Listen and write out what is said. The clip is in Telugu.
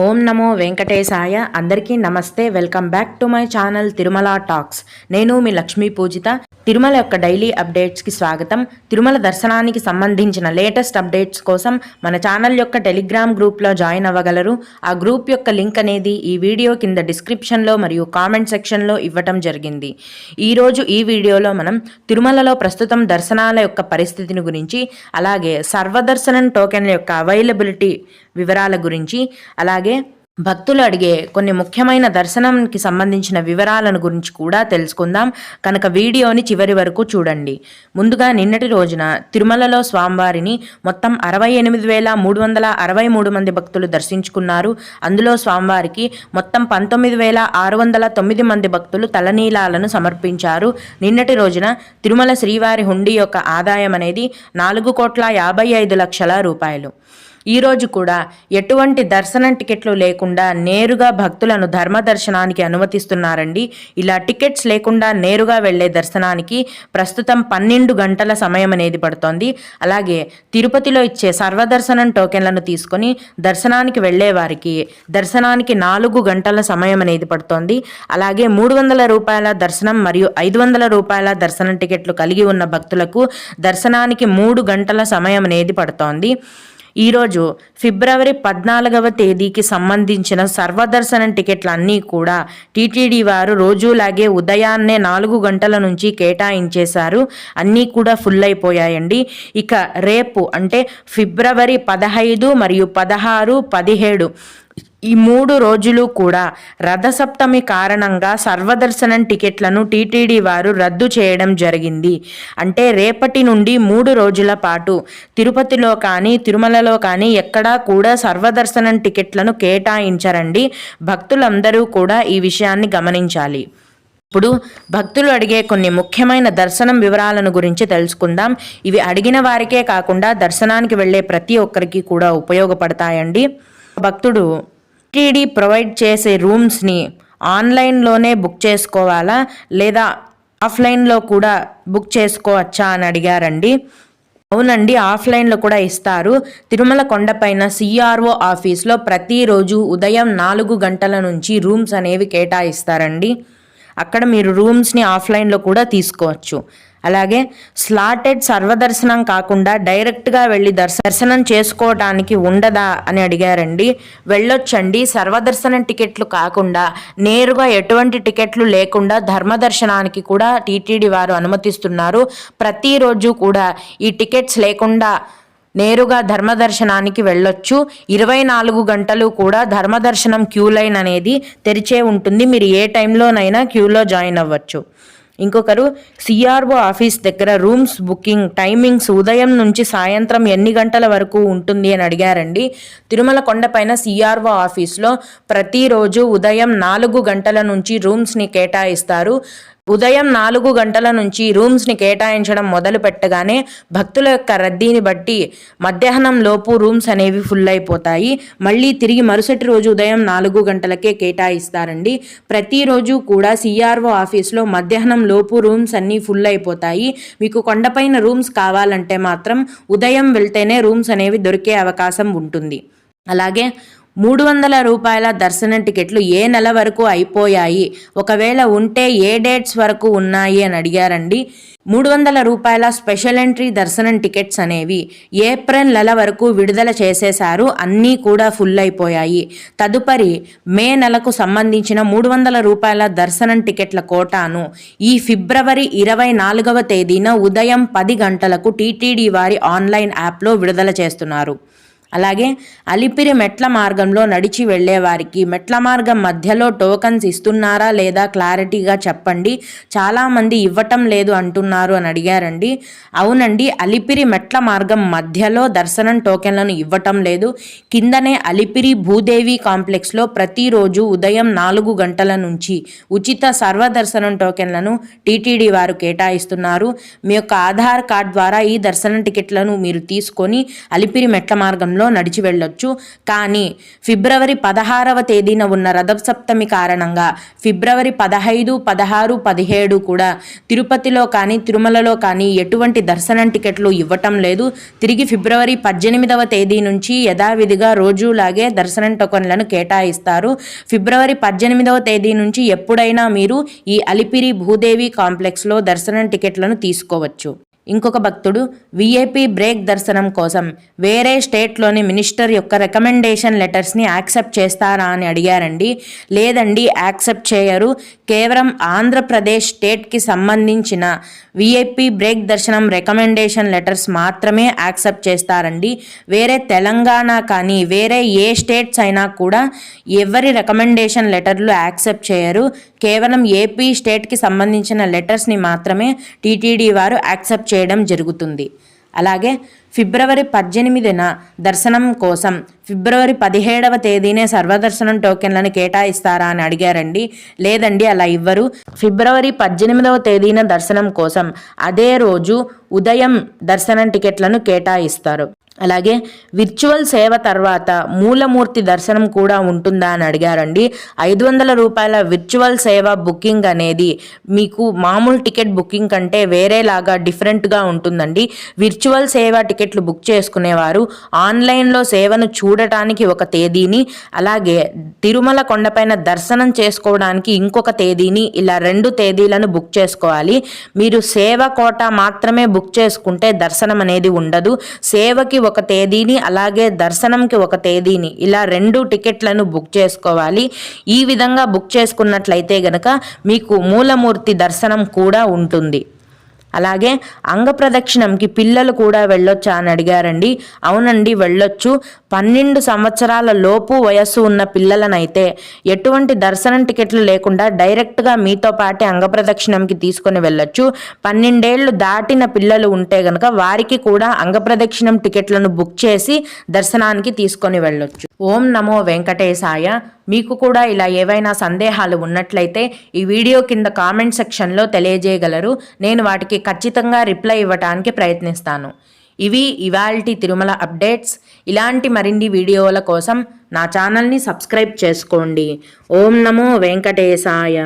ఓం నమో వెంకటేశాయ. అందరికీ నమస్తే. Welcome back to my channel Tirumala talks. నేను మీ లక్ష్మీ పూజిత. తిరుమల యొక్క డైలీ అప్డేట్స్కి స్వాగతం. తిరుమల దర్శనానికి సంబంధించిన లేటెస్ట్ అప్డేట్స్ కోసం మన ఛానల్ యొక్క టెలిగ్రామ్ గ్రూప్లో జాయిన్ అవ్వగలరు. ఆ గ్రూప్ యొక్క లింక్ అనేది ఈ వీడియో కింద డిస్క్రిప్షన్లో మరియు కామెంట్ సెక్షన్లో ఇవ్వటం జరిగింది. ఈరోజు ఈ వీడియోలో మనం తిరుమలలో ప్రస్తుతం దర్శనాల యొక్క పరిస్థితిని గురించి, అలాగే సర్వదర్శనం టోకెన్ల యొక్క అవైలబిలిటీ వివరాల గురించి, అలాగే భక్తులు అడిగే కొన్ని ముఖ్యమైన దర్శనంకి సంబంధించిన వివరాలను గురించి కూడా తెలుసుకుందాం. కనుక వీడియోని చివరి వరకు చూడండి. ముందుగా నిన్నటి రోజున తిరుమలలో స్వామివారిని మొత్తం 68,363 మంది భక్తులు దర్శించుకున్నారు. అందులో స్వామివారికి మొత్తం 19,609 మంది భక్తులు తలనీలాలను సమర్పించారు. నిన్నటి రోజున తిరుమల శ్రీవారి హుండీ యొక్క ఆదాయం అనేది 4,55,00,000 రూపాయలు. ఈరోజు కూడా ఎటువంటి దర్శనం టికెట్లు లేకుండా నేరుగా భక్తులను ధర్మ దర్శనానికి అనుమతిస్తున్నారండి. ఇలా టికెట్స్ లేకుండా నేరుగా వెళ్లే దర్శనానికి ప్రస్తుతం 12 గంటల సమయం అనేది పడుతోంది. అలాగే తిరుపతిలో ఇచ్చే సర్వదర్శనం టోకెన్లను తీసుకొని దర్శనానికి వెళ్లే వారికి దర్శనానికి 4 గంటల సమయం అనేది పడుతోంది. అలాగే 300 రూపాయల దర్శనం మరియు 500 రూపాయల దర్శనం టికెట్లు కలిగి ఉన్న భక్తులకు దర్శనానికి 3 గంటల సమయం అనేది పడుతోంది. ఈరోజు ఫిబ్రవరి 14వ తేదీకి సంబంధించిన సర్వదర్శనం టికెట్లు అన్నీ కూడా టీటీడీ వారు రోజులాగే ఉదయాన్నే 4 గంటల నుంచి కేటాయించేశారు. అన్నీ కూడా ఫుల్ అయిపోయాయండి. ఇక రేపు అంటే ఫిబ్రవరి 15 మరియు 16, 17 ఈ 3 రోజులు కూడా రథసప్తమి కారణంగా సర్వదర్శనం టికెట్లను టీటీడీ వారు రద్దు చేయడం జరిగింది. అంటే రేపటి నుండి 3 రోజుల పాటు తిరుపతిలో కానీ తిరుమలలో కానీ ఎక్కడా కూడా సర్వదర్శనం టికెట్లను కేటాయించరండి. భక్తులందరూ కూడా ఈ విషయాన్ని గమనించాలి. ఇప్పుడు భక్తులు అడిగే కొన్ని ముఖ్యమైన దర్శనం వివరాలను గురించి తెలుసుకుందాం. ఇవి అడిగిన వారికే కాకుండా దర్శనానికి వెళ్ళే ప్రతి ఒక్కరికి కూడా ఉపయోగపడతాయండి. భక్తుడు టీటీడీ ప్రొవైడ్ చేసే రూమ్స్ని ఆన్లైన్లోనే బుక్ చేసుకోవాలా లేదా ఆఫ్లైన్లో కూడా బుక్ చేసుకోవచ్చా అని అడిగారండి. అవునండి, ఆఫ్లైన్లో కూడా ఇస్తారు. తిరుమల కొండపైన CRO ఆఫీస్లో ప్రతిరోజు ఉదయం 4 గంటల నుంచి రూమ్స్ అనేవి కేటాయిస్తారండి. అక్కడ మీరు రూమ్స్ని ఆఫ్లైన్లో కూడా తీసుకోవచ్చు. అలాగే స్లాటెడ్ సర్వదర్శనం కాకుండా డైరెక్ట్గా వెళ్ళి దర్శనం చేసుకోవటానికి ఉండదా అని అడిగారండి. వెళ్ళొచ్చండి. సర్వదర్శనం టికెట్లు కాకుండా నేరుగా ఎటువంటి టికెట్లు లేకుండా ధర్మదర్శనానికి కూడా టీటీడీ వారు అనుమతిస్తున్నారు. ప్రతిరోజు కూడా ఈ టికెట్స్ లేకుండా నేరుగా ధర్మదర్శనానికి వెళ్ళొచ్చు. 24 గంటలు కూడా ధర్మదర్శనం క్యూ లైన్ అనేది తెరిచే ఉంటుంది. మీరు ఏ టైంలోనైనా క్యూలో జాయిన్ అవ్వచ్చు. ఇంకొకరు CRO ఆఫీస్ దగ్గర రూమ్స్ బుకింగ్ టైమింగ్స్ ఉదయం నుంచి సాయంత్రం ఎన్ని గంటల వరకు ఉంటుంది అని అడిగారండి. తిరుమల కొండపైన CRO ఆఫీస్లో ప్రతిరోజు ఉదయం 4 గంటల నుంచి రూమ్స్ని కేటాయిస్తారు. ఉదయం 4 గంటల నుంచి రూమ్స్ని కేటాయించడం మొదలు పెట్టగానే భక్తుల యొక్క రద్దీని బట్టి మధ్యాహ్నం లోపు రూమ్స్ అనేవి ఫుల్ అయిపోతాయి. మళ్ళీ తిరిగి మరుసటి రోజు ఉదయం 4 గంటలకే కేటాయిస్తారండి. ప్రతిరోజు కూడా CRO ఆఫీస్లో మధ్యాహ్నం లోపు రూమ్స్ అన్నీ ఫుల్ అయిపోతాయి. మీకు కొండపైన రూమ్స్ కావాలంటే మాత్రం ఉదయం వెళ్తేనే రూమ్స్ అనేవి దొరికే అవకాశం ఉంటుంది. అలాగే 300 రూపాయల దర్శనం టికెట్లు ఏ నెల వరకు అయిపోయాయి, ఒకవేళ ఉంటే ఏ డేట్స్ వరకు ఉన్నాయి అని అడిగారండి. 300 రూపాయల స్పెషల్ ఎంట్రీ దర్శనం టికెట్స్ అనేవి ఏప్రిల్ నెల వరకు విడుదల చేసేశారు. అన్నీ కూడా ఫుల్ అయిపోయాయి. తదుపరి మే నెలకు సంబంధించిన 300 రూపాయల దర్శనం టికెట్ల కోటాను ఈ ఫిబ్రవరి 24వ తేదీన ఉదయం 10 గంటలకు టీటీడీ వారి ఆన్లైన్ యాప్లో విడుదల చేస్తున్నారు. అలాగే అలిపిరి మెట్ల మార్గంలో నడిచి వెళ్లే వారికి మెట్ల మార్గం మధ్యలో టోకన్స్ ఇస్తున్నారా లేదా క్లారిటీగా చెప్పండి, చాలామంది ఇవ్వటం లేదు అంటున్నారు అని అడిగారండి. అవునండి, అలిపిరి మెట్ల మార్గం మధ్యలో దర్శనం టోకెన్లను ఇవ్వటం లేదు. కిందనే అలిపిరి భూదేవి కాంప్లెక్స్లో ప్రతిరోజు ఉదయం 4 గంటల నుంచి ఉచిత సర్వదర్శనం టోకెన్లను టీటీడీ వారు కేటాయిస్తున్నారు. మీ యొక్క ఆధార్ కార్డ్ ద్వారా ఈ దర్శనం టికెట్లను మీరు తీసుకొని అలిపిరి మెట్ల మార్గంలో మార్గంలో నడిచి వెళ్ళొచ్చు. కానీ ఫిబ్రవరి 16వ తేదీన ఉన్న రథసప్తమి కారణంగా ఫిబ్రవరి 15, 16, 17 కూడా తిరుపతిలో కానీ తిరుమలలో కానీ ఎటువంటి దర్శనం టికెట్లు ఇవ్వటం లేదు. తిరిగి ఫిబ్రవరి 18వ తేదీ నుంచి యథావిధిగా రోజులాగే దర్శనం టోకన్లను కేటాయిస్తారు. ఫిబ్రవరి 18వ తేదీ నుంచి ఎప్పుడైనా మీరు ఈ అలిపిరి భూదేవి కాంప్లెక్స్లో దర్శనం టికెట్లను తీసుకోవచ్చు. ఇంకొక భక్తుడు విఐపి బ్రేక్ దర్శనం కోసం వేరే స్టేట్లోని మినిస్టర్ యొక్క రికమెండేషన్ లెటర్స్ని యాక్సెప్ట్ చేస్తారా అని అడిగారండి. లేదండి, యాక్సెప్ట్ చేయరు. కేవలం ఆంధ్రప్రదేశ్ స్టేట్కి సంబంధించిన విఐపి బ్రేక్ దర్శనం రికమెండేషన్ లెటర్స్ మాత్రమే యాక్సెప్ట్ చేస్తారండి. వేరే తెలంగాణ కానీ వేరే ఏ స్టేట్స్ అయినా కూడా ఎవరి రికమెండేషన్ లెటర్లు యాక్సెప్ట్ చేయరు. కేవలం ఏపీ స్టేట్కి సంబంధించిన లెటర్స్ని మాత్రమే టీటీడీ వారు యాక్సెప్ట్ చేయడం జరుగుతుంది. అలాగే ఫిబ్రవరి 18న దర్శనం కోసం ఫిబ్రవరి 17వ తేదీనే సర్వదర్శనం టోకెన్లను కేటాయిస్తారా అని అడిగారండి. లేదండి, అలా ఇవ్వరు. ఫిబ్రవరి 18వ తేదీన దర్శనం కోసం అదే రోజు ఉదయం దర్శనం టికెట్లను కేటాయిస్తారు. అలాగే విర్చువల్ సేవ తర్వాత మూలమూర్తి దర్శనం కూడా ఉంటుందా అని అడిగారండి. 500 రూపాయల విర్చువల్ సేవ బుకింగ్ అనేది మీకు మామూలు టికెట్ బుకింగ్ కంటే వేరేలాగా డిఫరెంట్గా ఉంటుందండి. విర్చువల్ సేవ టికెట్లు బుక్ చేసుకునేవారు ఆన్లైన్లో సేవను చూడటానికి ఒక తేదీని, అలాగే తిరుమల కొండపైన దర్శనం చేసుకోవడానికి ఇంకొక తేదీని, ఇలా 2 తేదీలను బుక్ చేసుకోవాలి. మీరు సేవ కోటా మాత్రమే బుక్ చేసుకుంటే దర్శనం అనేది ఉండదు. సేవకి ఒక తేదీని, అలాగే దర్శనంకి ఒక తేదీని, ఇలా 2 టికెట్లను బుక్ చేసుకోవాలి. ఈ విధంగా బుక్ చేసుకున్నట్లయితే గనక మీకు మూలమూర్తి దర్శనం కూడా ఉంటుంది. అలాగే అంగప్రదక్షిణంకి పిల్లలు కూడా వెళ్ళొచ్చా అని అడిగారండి. అవునండి, వెళ్ళొచ్చు. 12 సంవత్సరాల లోపు వయస్సు ఉన్న పిల్లలనైతే ఎటువంటి దర్శనం టికెట్లు లేకుండా డైరెక్ట్గా మీతో పాటే అంగప్రదక్షిణంకి తీసుకొని వెళ్ళొచ్చు. 12 ఏళ్ళు దాటిన పిల్లలు ఉంటే గనక వారికి కూడా అంగప్రదక్షిణం టికెట్లను బుక్ చేసి దర్శనానికి తీసుకొని వెళ్ళొచ్చు. ఓం నమో వెంకటేశాయ. మీకు కూడా ఇలా ఏవైనా సందేహాలు ఉన్నట్లయితే ఈ వీడియో కింద కామెంట్ సెక్షన్లో తెలియజేయగలరు. నేను వాటికి ఖచ్చితంగా రిప్లై ఇవ్వడానికి ప్రయత్నిస్తాను. ఇవి ఇవాల్టి తిరుమల అప్డేట్స్. ఇలాంటి మరిన్ని వీడియోల కోసం నా ఛానల్ని సబ్స్క్రైబ్ చేసుకోండి. ఓం నమో వెంకటేశాయ.